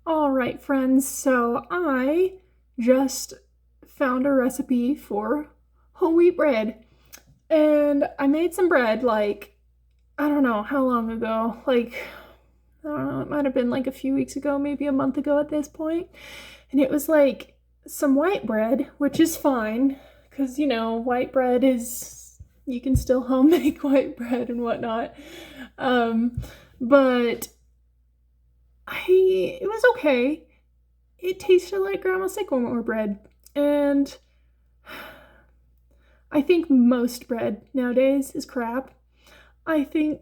All right, friends, so I just found a recipe for whole wheat bread. And I made some bread like, I don't know how long ago. I don't know, it might have been like a few weeks ago, maybe a month ago at this point. And it was like some white bread, which is fine because, white bread is, you can still home make white bread and whatnot. But it was okay. It tasted like Grandma Sycamore bread. And I think most bread nowadays is crap. I feel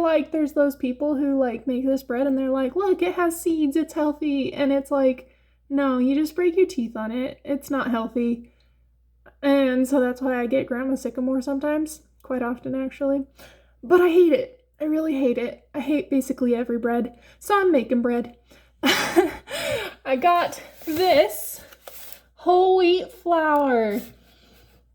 like there's those people who like make this bread and they're like, look, it has seeds, it's healthy. And it's like, no, you just break your teeth on it. It's not healthy. And so that's why I get Grandma Sycamore sometimes, quite often actually. But I hate it. I really hate it. I hate basically every bread. So I'm making bread. I got this whole wheat flour.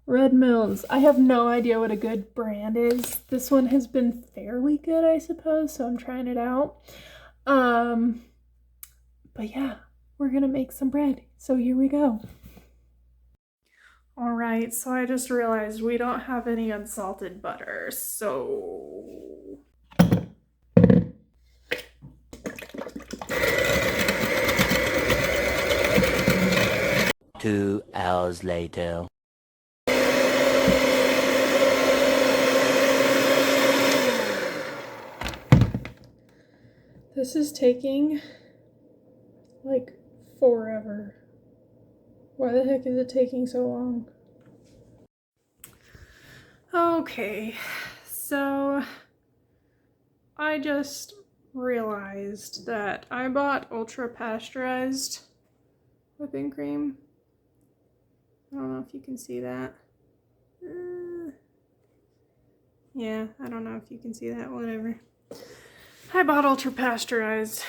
Red Mills. I have no idea what a good brand is. This one has been fairly good, I suppose, so I'm trying it out. But yeah, we're gonna make some bread. So here we go. All right, so I just realized we don't have any unsalted butter, so 2 hours later. this is taking like forever. Why the heck is it taking so long? Okay, so I just realized that I bought ultra pasteurized whipping cream. I don't know if you can see that. Yeah, I don't know if you can see that, whatever. I bought ultra pasteurized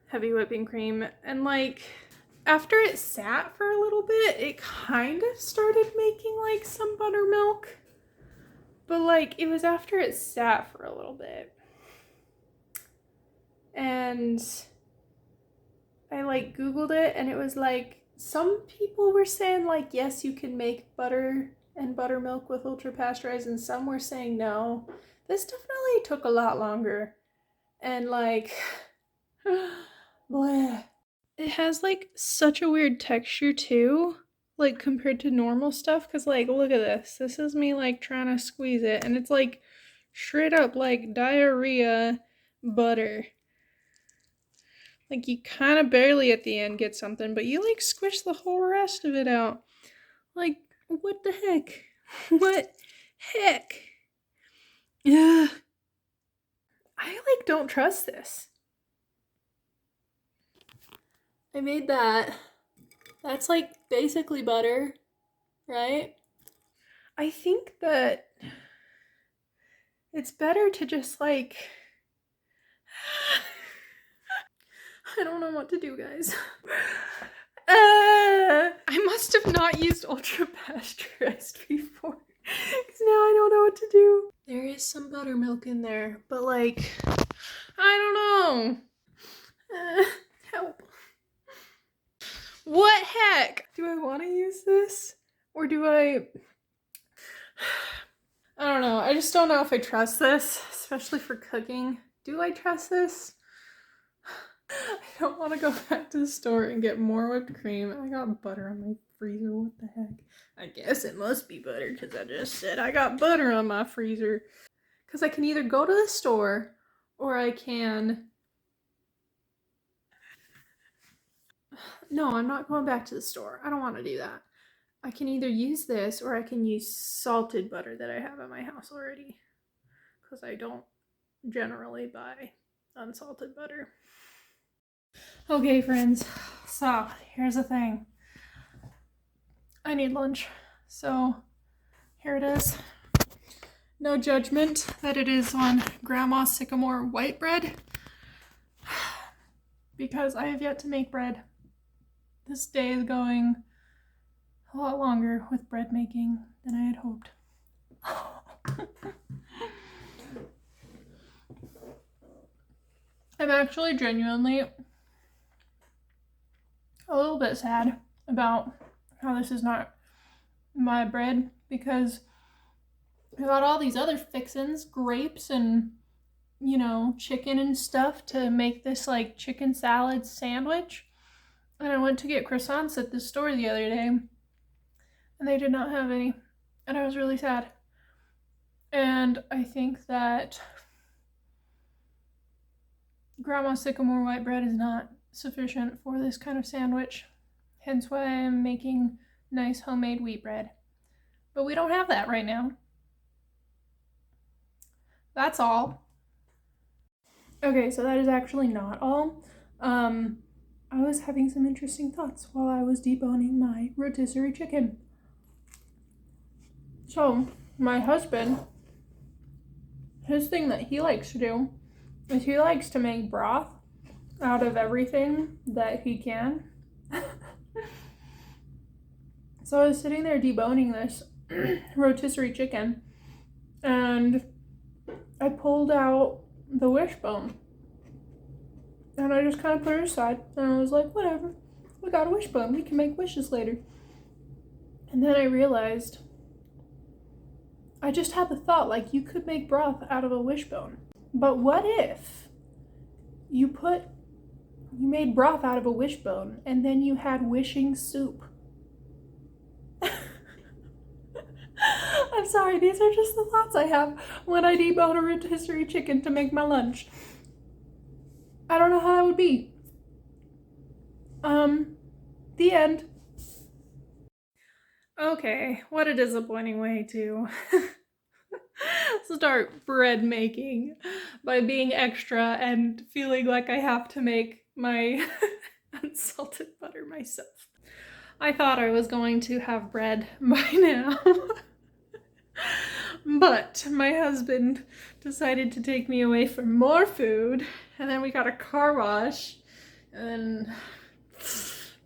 heavy whipping cream, and like after it sat for a little bit, it kind of started making like some buttermilk. But like it was after it sat for a little bit. And I like Googled it and it was like some people were saying like yes, you can make butter and buttermilk with ultra pasteurized, and some were saying no. This definitely took a lot longer. And like bleh. It has like such a weird texture too, like compared to normal stuff, because like look at this. This is me like trying to squeeze it and it's like straight up like diarrhea butter. Like you kind of barely at the end get something, but you like squish the whole rest of it out. Like, what the heck? What heck? Ugh. I like don't trust this. I made that. That's like basically butter, right? I think that it's better to just like I don't know what to do, guys. I must have not used ultra pasteurized before, because now I don't know what to do. There is some buttermilk in there, but like, I don't know. Help. What heck? Do I want to use this? Or do I don't know. I just don't know if I trust this, especially for cooking. Do I trust this? I don't want to go back to the store and get more whipped cream. I got butter on my freezer. What the heck? I guess it must be butter because I just said I got butter on my freezer. Because I can either go to the store or I can... No, I'm not going back to the store. I don't want to do that. I can either use this or I can use salted butter that I have at my house already. Because I don't generally buy unsalted butter. Okay, friends, so here's the thing. I need lunch, so here it is. No judgment that it is on Grandma Sycamore white bread, because I have yet to make bread. This day is going a lot longer with bread making than I had hoped. I'm actually genuinely a little bit sad about how this is not my bread, because I got all these other fixins, grapes and, you know, chicken and stuff to make this like chicken salad sandwich. And I went to get croissants at the store the other day, and they did not have any. And I was really sad. And I think that Grandma Sycamore white bread is not sufficient for this kind of sandwich. Hence why I'm making nice homemade wheat bread. But we don't have that right now. That's all. Okay, so that is actually not all. I was having some interesting thoughts while I was deboning my rotisserie chicken. So, my husband, his thing that he likes to do is he likes to make broth out of everything that he can. So I was sitting there deboning this rotisserie chicken, and I pulled out the wishbone, and I just kind of put it aside, and I was like, whatever, we got a wishbone, we can make wishes later. And then I realized, I just had the thought, like, you could make broth out of a wishbone, but what if you made broth out of a wishbone and then you had wishing soup? I'm sorry, these are just the thoughts I have when I debone a rotisserie chicken to make my lunch. I don't know how that would be. The end. Okay, what a disappointing way to start bread making, by being extra and feeling like I have to make my unsalted butter myself. I thought I was going to have bread by now. But my husband decided to take me away for more food, and then we got a car wash, and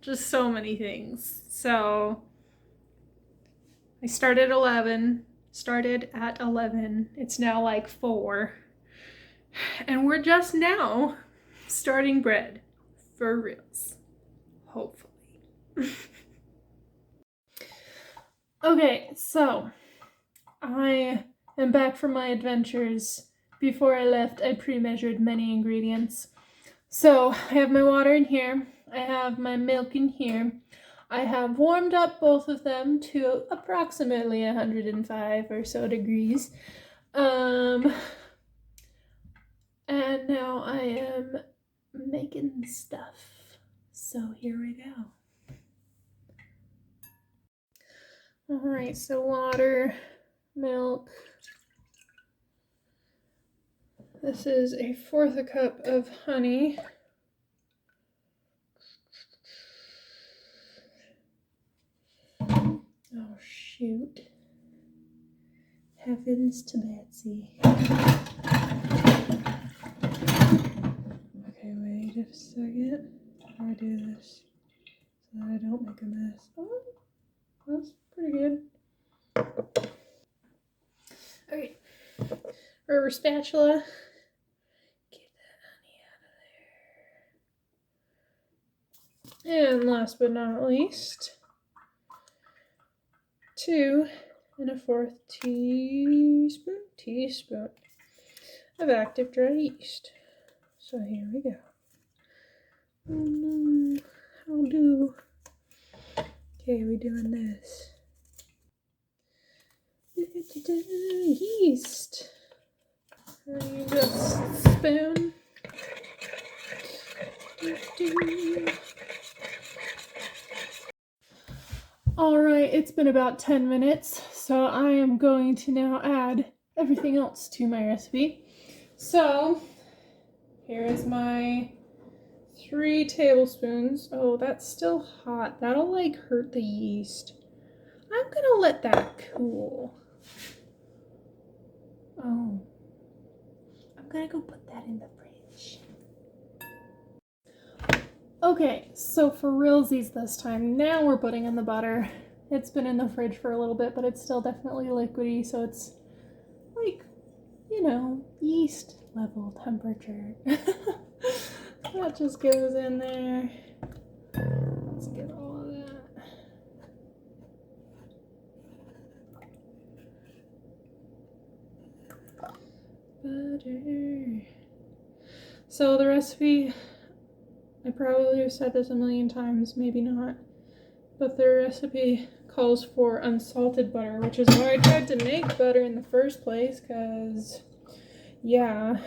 just so many things. So I started at 11. It's now like 4. And we're just now starting bread for reals. Hopefully. Okay, so I am back from my adventures. Before I left, I pre-measured many ingredients. So I have my water in here. I have my milk in here. I have warmed up both of them to approximately 105 or so degrees. And now I am making stuff. So here we go. Alright, so water, milk. This is 1/4 cup of honey. Oh shoot. Heavens to Betsy. Okay, wait a second. How do I do this so that I don't make a mess? Oh, that's pretty good. Okay. Rubber spatula. Get that honey out of there. And last but not least, 2 1/4 teaspoon of active dry yeast. So here we go. How do? Okay, we're doing this. Yeast. And you just spoon. Alright, it's been about 10 minutes, so I am going to now add everything else to my recipe. So, here is my 3 tablespoons. Oh, that's still hot. That'll like hurt the yeast. I'm gonna let that cool. Oh, I'm gonna go put that in the fridge. Okay, so for realsies this time, now we're putting in the butter. It's been in the fridge for a little bit, but it's still definitely liquidy, so it's like, you know, yeast level temperature. That just goes in there. Let's get all of that. Butter. So the recipe, I probably have said this a million times, maybe not, but the recipe calls for unsalted butter, which is why I tried to make butter in the first place, because, yeah,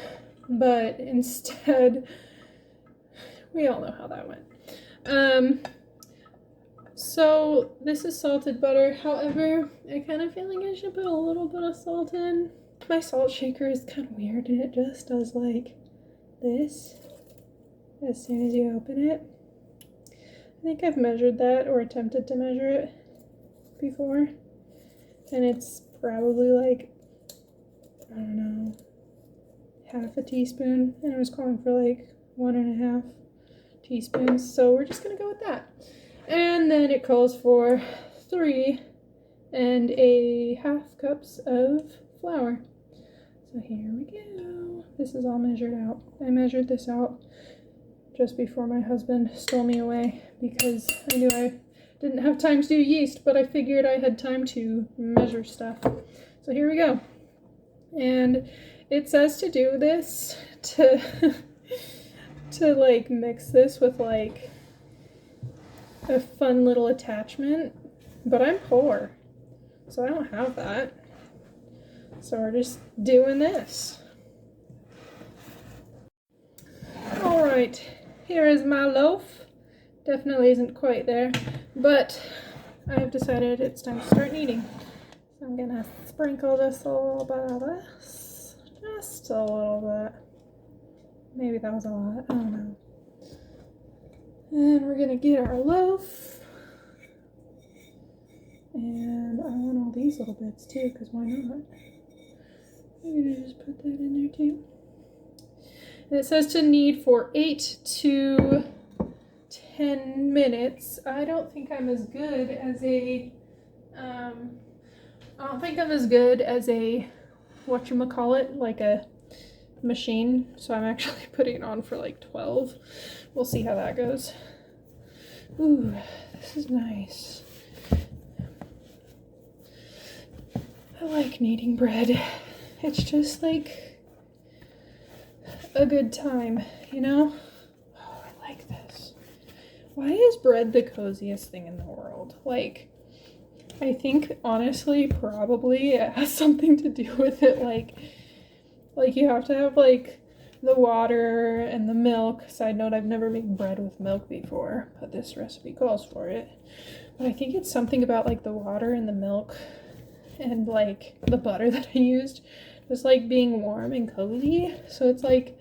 but instead, we all know how that went. So this is salted butter. However, I kind of feel like I should put a little bit of salt in. My salt shaker is kind of weird, and it just does like this as soon as you open it. I think I've measured that or attempted to measure it before, and it's probably like, I don't know, half a teaspoon, and it was calling for like 1.5 teaspoons, so we're just gonna go with that. And then it calls for 3.5 cups of flour. So here we go. This is all measured out. I measured this out just before my husband stole me away because I knew I didn't have time to do yeast, but I figured I had time to measure stuff. So here we go. And it says to do this to like mix this with like a fun little attachment, but I'm poor, so I don't have that. So we're just doing this. All right, here is my loaf. Definitely isn't quite there, but I have decided it's time to start kneading. So I'm gonna sprinkle just a little bit of this, just a little bit. Maybe that was a lot, I don't know. And we're gonna get our loaf. And I want all these little bits too, because why not? I'm gonna just put that in there too. And it says to knead for 8 to 10 minutes. I don't think I'm as good as a, whatchamacallit, like a machine. So I'm actually putting it on for like 12. We'll see how that goes. Ooh, this is nice. I like kneading bread. It's just like a good time, you know? Oh, I like this. Why is bread the coziest thing in the world? Like, I think honestly, probably it has something to do with it. Like you have to have like the water and the milk. Side note, I've never made bread with milk before, but this recipe calls for it. But I think it's something about like the water and the milk and like the butter that I used, just like being warm and cozy. So it's like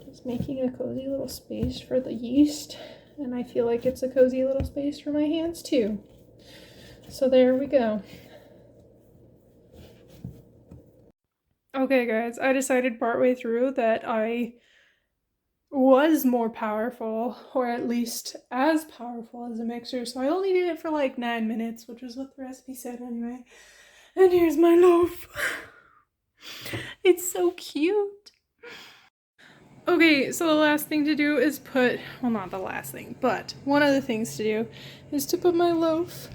just making a cozy little space for the yeast, and I feel like it's a cozy little space for my hands too. So there we go. Okay guys, I decided partway through that I was more powerful, or at least as powerful as a mixer, so I only did it for like 9 minutes, which is what the recipe said anyway. And here's my loaf. It's so cute. Okay, so the last thing to do is well, not the last thing, but one of the things to do is to put my loaf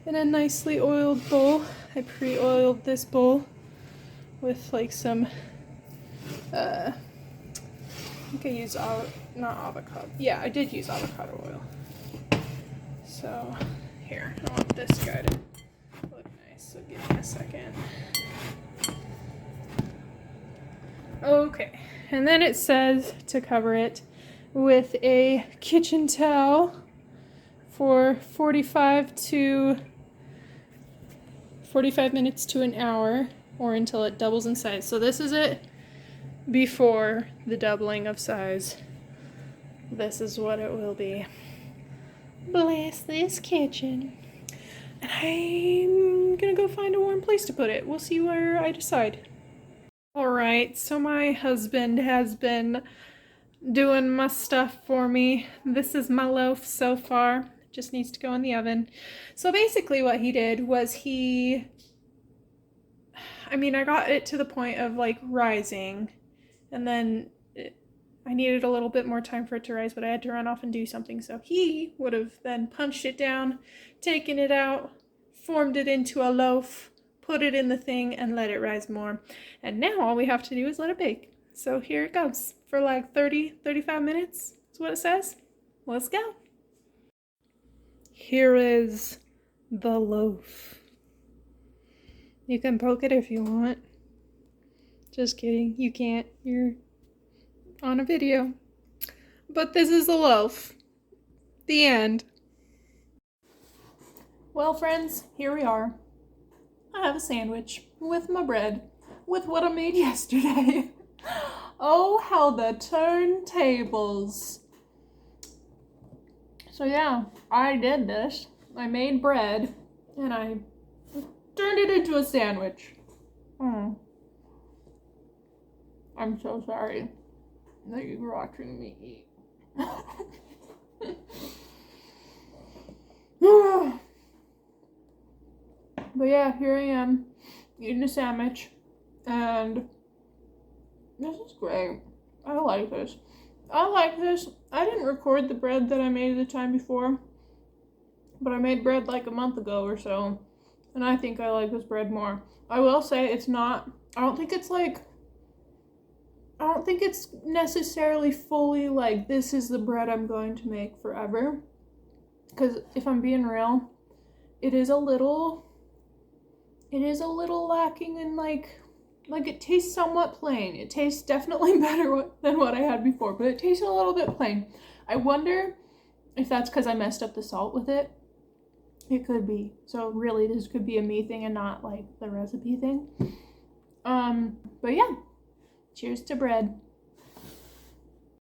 in a nicely oiled bowl. I pre-oiled this bowl with like some, I think I used not avocado. Yeah, I did use avocado oil. So here, I want this guy to look nice, so give me a second. Okay, and then it says to cover it with a kitchen towel for 45 minutes to an hour, or until it doubles in size. So this is it before the doubling of size. This is what it will be. Bless this kitchen. And I'm gonna go find a warm place to put it. We'll see where I decide. Alright, so my husband has been doing my stuff for me. This is my loaf so far. Just needs to go in the oven. So basically what he did was I got it to the point of like rising, and then I needed a little bit more time for it to rise, but I had to run off and do something. So he would have then punched it down, taken it out, formed it into a loaf, put it in the thing, and let it rise more. And now all we have to do is let it bake. So here it goes for like 35 minutes. That's what it says. Let's go. Here is the loaf. You can poke it if you want. Just kidding. You can't. You're on a video. But this is the loaf. The end. Well, friends, here we are. I have a sandwich with my bread, with what I made yesterday. Oh, how the turntables. So yeah, I did this. I made bread, and I turned it into a sandwich. I'm so sorry that you were watching me eat. But yeah, here I am, eating a sandwich, and this is great. I like this. I didn't record the bread that I made the time before, but I made bread like a month ago or so, and I think I like this bread more. I will say it's not, I don't think it's necessarily fully like, this is the bread I'm going to make forever, because if I'm being real, it is a little lacking in like it tastes somewhat plain. It tastes definitely better than what I had before, but it tastes a little bit plain. I wonder if that's because I messed up the salt with it. It could be. So really, this could be a me thing and not like the recipe thing. But yeah, cheers to bread.